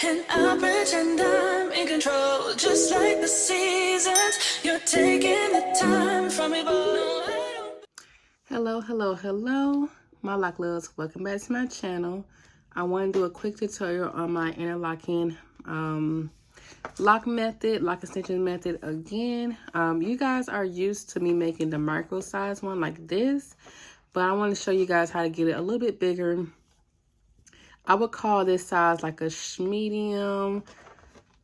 and I pretend I'm in control, just like the seasons. You're taking the time from me, but no, I don't. Hello, hello, hello, my lock loves. Welcome back to my channel. I want to do a quick tutorial on my interlocking lock extension method again. You guys are used to me making the micro size one like this, but I want to show you guys how to get it a little bit bigger. I would call this size like a medium,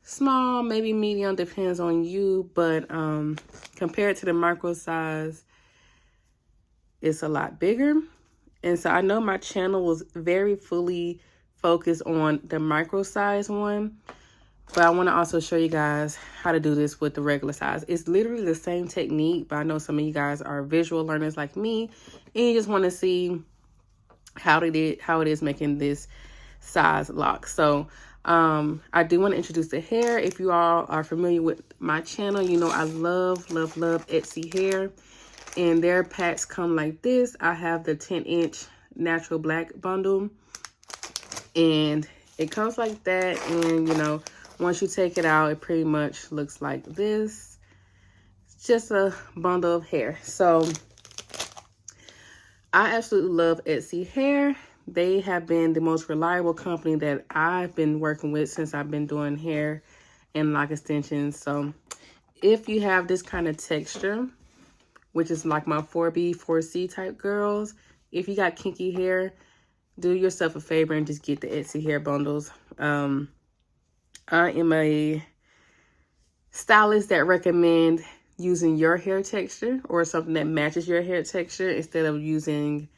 small, maybe medium, depends on you, but compared to the micro size, it's a lot bigger. And so I know my channel was very fully focused on the micro size one, but I want to also show you guys how to do this with the regular size. It's literally the same technique, but I know some of you guys are visual learners like me, and you just want to see how it is making this size lock. So I do want to introduce the hair. If you all are familiar with my channel, you know I love Exyhair, and their packs come like this. I have the 10-inch natural black bundle, and it comes like that. And you know, once you take it out, it pretty much looks like this. It's just a bundle of hair. So I absolutely love Exyhair. They have been the most reliable company that I've been working with since I've been doing hair and lock extensions. So if you have this kind of texture, which is like my 4B, 4C type girls, if you got kinky hair, do yourself a favor and just get the Exyhair bundles. I am a stylist that recommend using your hair texture or something that matches your hair texture instead of using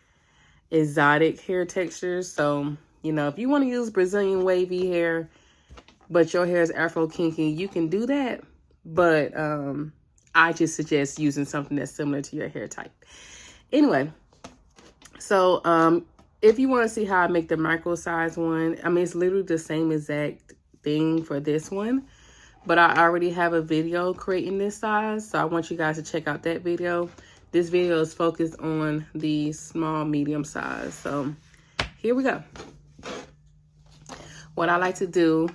exotic hair textures. So, you know, if you want to use Brazilian wavy hair, but your hair is Afro kinky, you can do that. But I just suggest using something that's similar to your hair type. Anyway, so if you want to see how I make the micro size one, I mean, it's literally the same exact thing for this one, but I already have a video creating this size, so I want you guys to check out that video. This video is focused on the small, medium size. So here we go. What I like to do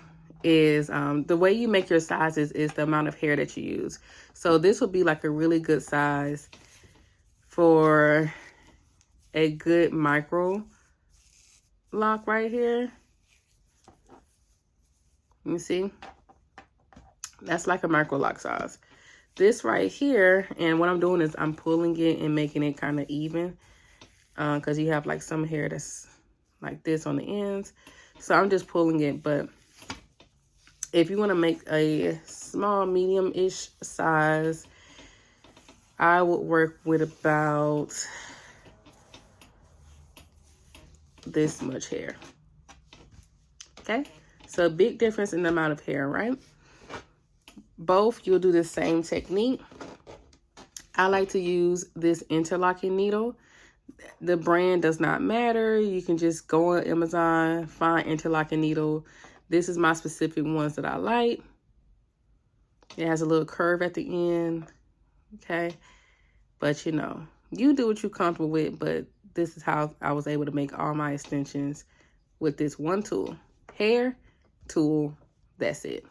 is the way you make your sizes is the amount of hair that you use. So this would be like a really good size for a good micro lock right here. You see? That's like a micro lock size. This right here, and what I'm doing is I'm pulling it and making it kind of even, because you have like some hair that's like this on the ends. So I'm just pulling it. But if you want to make a small, medium-ish size, I would work with about this much hair. Okay, so a big difference in the amount of hair, right? Both, you'll do the same technique. I like to use this interlocking needle. The brand does not matter. You can just go on Amazon, find interlocking needle. This is my specific ones that I like. It has a little curve at the end, okay? But you know, you do what you're comfortable with, but this is how I was able to make all my extensions with this one tool. Hair, tool, that's it.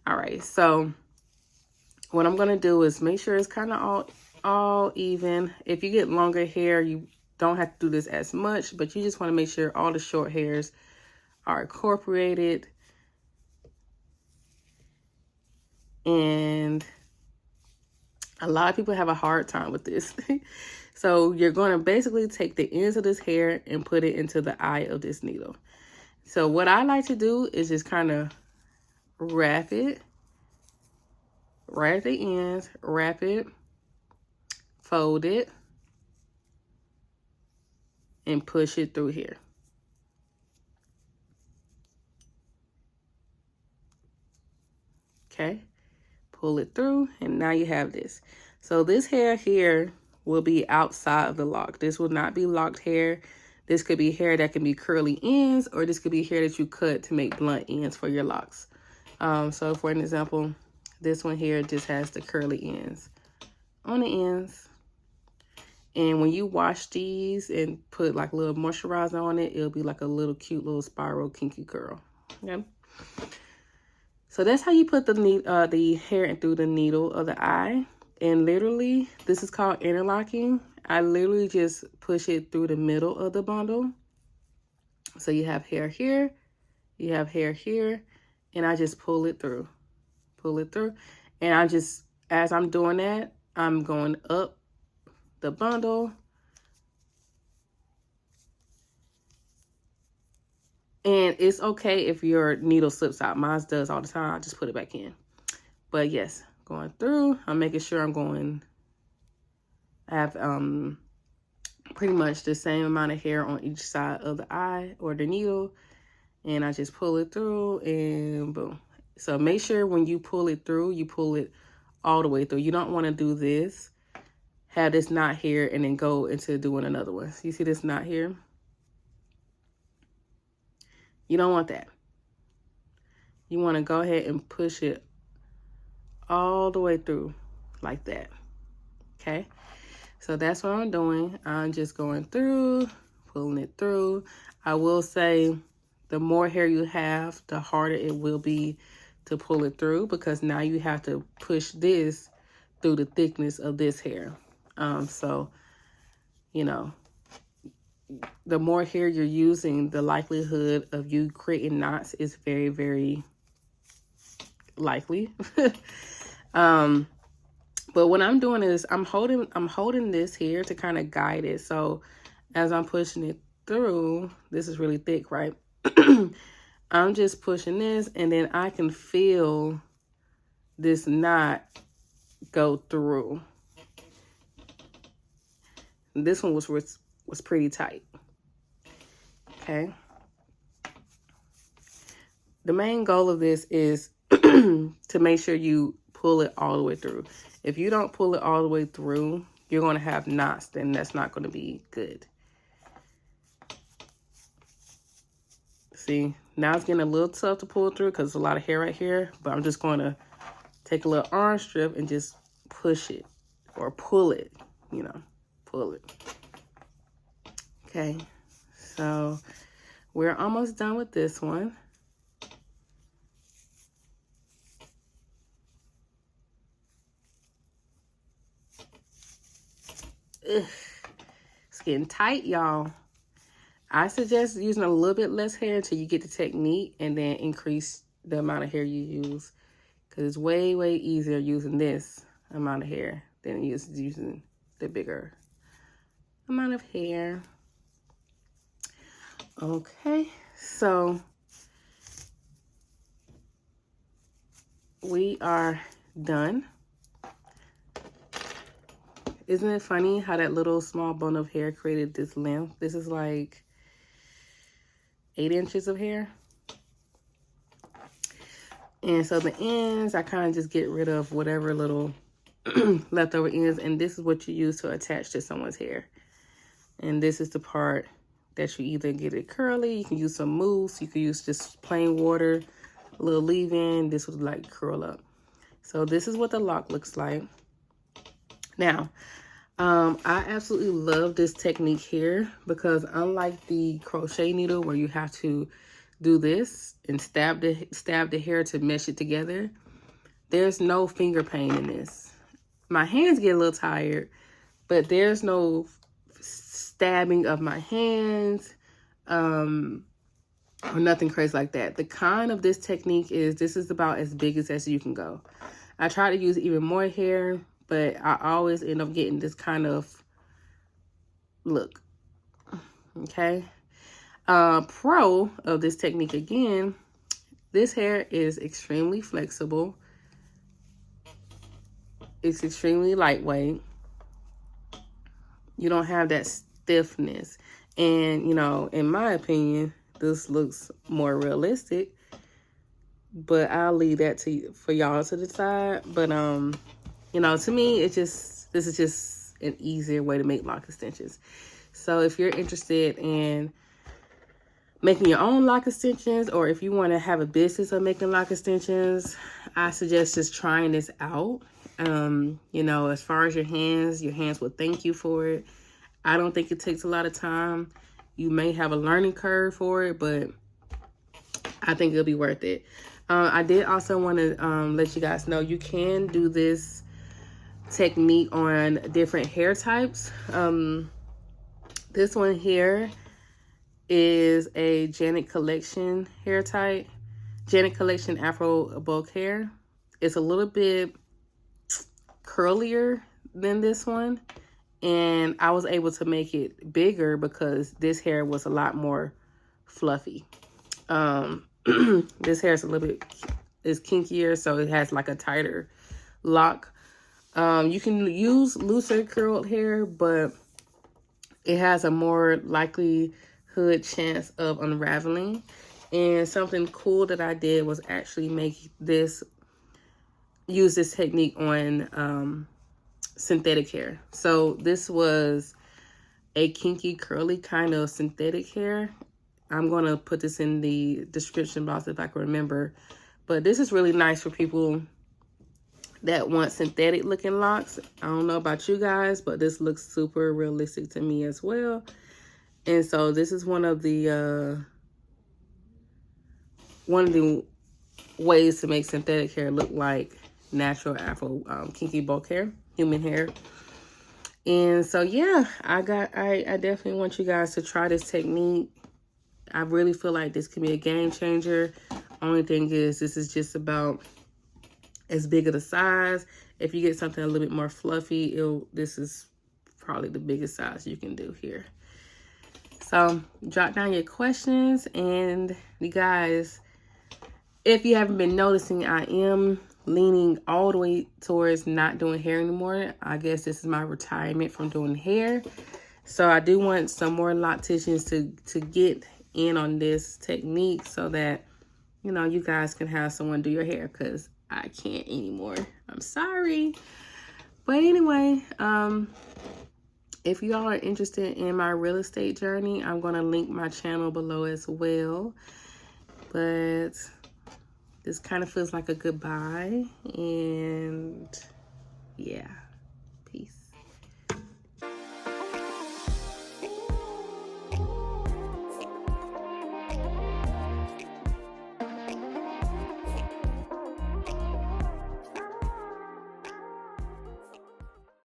All right, so what I'm gonna do is make sure it's kind of all even. If you get longer hair, you don't have to do this as much, but you just want to make sure all the short hairs are incorporated. And a lot of people have a hard time with this. So you're going to basically take the ends of this hair and put it into the eye of this needle. So what I like to do is just kind of wrap it right at the ends, wrap it, fold it, and push it through here. Okay, pull it through, and now you have this. So this hair here will be outside of the lock. This will not be locked hair. This could be hair that can be curly ends, or this could be hair that you cut to make blunt ends for your locks. So for an example, this one here just has the curly ends on the ends. And when you wash these and put like a little moisturizer on it, it'll be like a little cute little spiral kinky curl. Okay. So that's how you put the hair in through the needle of the eye. And literally, this is called interlocking. I literally just push it through the middle of the bundle. So you have hair here, you have hair here, and I just pull it through. Pull it through. And I just, as I'm doing that, I'm going up the bundle. And it's okay if your needle slips out. Mine does all the time. I just put it back in. But yes, going through. I'm making sure I'm going. I have pretty much the same amount of hair on each side of the eye or the needle. And I just pull it through and boom. So make sure when you pull it through, you pull it all the way through. You don't want to do this, have this knot here, and then go into doing another one. You see this knot here? You don't want that. You want to go ahead and push it all the way through like that. Okay? So that's what I'm doing. I'm just going through, pulling it through. I will say the more hair you have, the harder it will be to pull it through, because now you have to push this through the thickness of this hair. So, you know, the more hair you're using, the likelihood of you creating knots is very, very likely. But what I'm doing is I'm holding this here to kind of guide it. So as I'm pushing it through, this is really thick, right? I'm just pushing this, and then I can feel this knot go through. This one was pretty tight. Okay. The main goal of this is to make sure you pull it all the way through. If you don't pull it all the way through, you're going to have knots, then that's not going to be good. See, now it's getting a little tough to pull through because there's a lot of hair right here, but I'm just going to take a little orange strip and just push it or pull it, you know, pull it. Okay, so we're almost done with this one. Ugh. It's getting tight, y'all. I suggest using a little bit less hair until you get the technique, and then increase the amount of hair you use, because it's way, way easier using this amount of hair than it is using the bigger amount of hair. Okay, so we are done. Isn't it funny how that little small bundle of hair created this length? This is like 8 inches of hair. And so the ends, I kind of just get rid of whatever little leftover ends. And this is what you use to attach to someone's hair. And this is the part that you either get it curly, you can use some mousse, you can use just plain water, a little leave-in. This would like curl up. So this is what the lock looks like. Now, I absolutely love this technique here, because unlike the crochet needle where you have to do this and stab the hair to mesh it together, there's no finger pain in this. My hands get a little tired, but there's no stabbing of my hands or nothing crazy like that. The kind of this technique is, this is about as big as you can go. I try to use even more hair, but I always end up getting this kind of look. Okay. Pro of this technique, again, this hair is extremely flexible. It's extremely lightweight. You don't have that stiffness. And, you know, in my opinion, this looks more realistic. But I'll leave that for y'all to decide. But, you know, to me, this is just an easier way to make lock extensions. So if you're interested in making your own lock extensions, or if you want to have a business of making lock extensions, I suggest just trying this out. You know, as far as your hands will thank you for it. I don't think it takes a lot of time. You may have a learning curve for it, but I think it'll be worth it. I did also want to let you guys know you can do this technique on different hair types. This one here is a Janet Collection hair type. Janet Collection Afro bulk hair. It's a little bit curlier than this one, and I was able to make it bigger because this hair was a lot more fluffy. This hair is a little bit kinkier, so it has like a tighter lock. You can use looser curled hair, but it has a more likelihood chance of unraveling. And something cool that I did was actually use this technique on synthetic hair. So this was a kinky curly kind of synthetic hair. I'm going to put this in the description box if I can remember. But this is really nice for people that want synthetic looking locks. I don't know about you guys, but this looks super realistic to me as well. And so this is one of the ways to make synthetic hair look like natural Afro kinky bulk hair, human hair. And so yeah, I definitely want you guys to try this technique. I really feel like this can be a game changer. Only thing is, this is just about as big of the size. If you get something a little bit more fluffy, this is probably the biggest size you can do here. So drop down your questions. And you guys, if you haven't been noticing, I am leaning all the way towards not doing hair anymore. I guess this is my retirement from doing hair. So I do want some more locticians to get in on this technique so that, you know, you guys can have someone do your hair, because I can't anymore. I'm sorry. But anyway, if y'all are interested in my real estate journey, I'm going to link my channel below as well. But this kind of feels like a goodbye. And yeah.